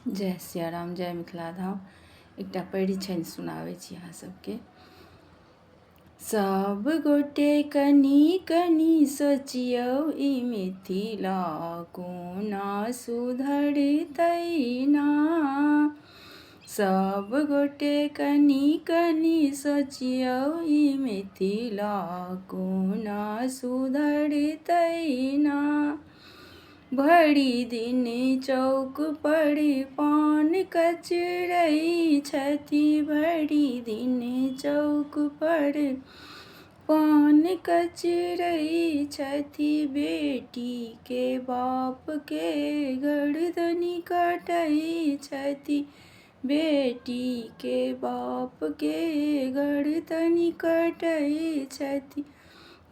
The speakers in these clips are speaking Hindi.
जय सियाराम, जय मिथिला धाम। एकटा परिछनि सुनाबै छी अहाँ सबके। सब गोटे कनी कनी सोचियौ ई मिथिला कोना सुधरतै ना। सब गोटे कनी कनी सोचियौ ई मिथिला कोना सुधरतै ना। भरि दिन चौक पर पान कचरै छथि, भरि दिन चौक पर पान कचरै छथि। बेटी के बाप के गर्दनि कटै छथि, बेटी के बाप के गर्दनि कटै छथि।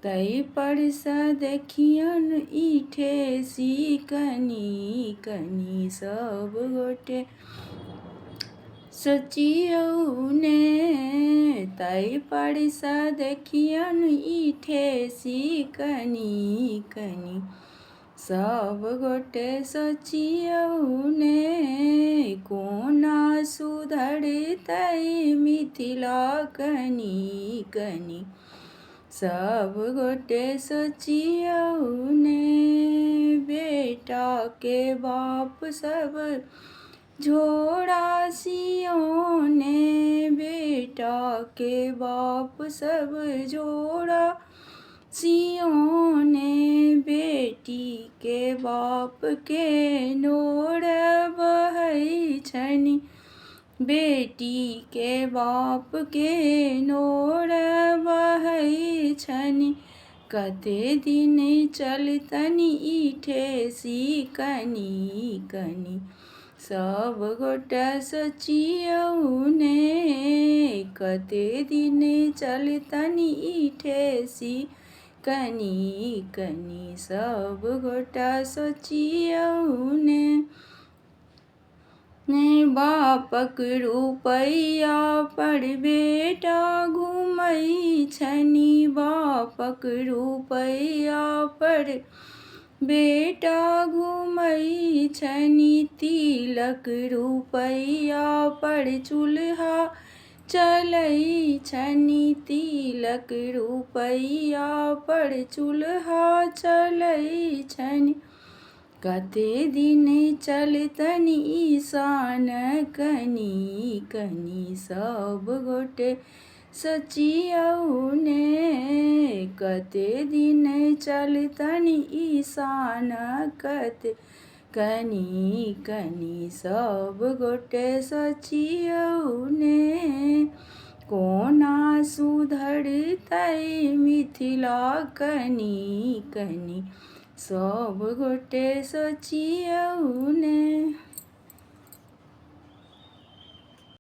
तै पर सँ देखियन ई ठेसी कनी कनी सब गोटे सोचियौ ने। तै पर सँ देखियन ई ठेसी कनी कनी सब गोटे सोचियौ ने। कोना सुधरतै मिथिला कनी कनी सब गोटे सोचियौ ने। बेटा के बाप सब झोरा सियौने, बेटा के बाप सब झोरा सियौने। बेटी के बाप के नोर बहै छनि, बेटी के बाप के नोर बहै छनि। कते दिन चलतनि ई ठेसी कनी कनी सब गोटे सोचियौ ने। कते दिन चलतनि ई ठेसी कनी कनी सब गोटे सोचियौ ने। बापक रुपैया पर बेटा घुमै छनि, बापक रुपैया पर बेटा घुमै छनि। तिलक रुपैया पर चूल्हा चलै छनि, तिलक रुपैया पर चूल्हा चलै छनि। कते दिन चलतनि ई सान कनी कनी सब गोटे सोचियौ ने। कते दिन चलतनि ई सान कते कनी कनी सब गोटे सोचियौ ने। कोना सुधरतै मिथिला कनी कनी सब गोटे सोचियौ ने।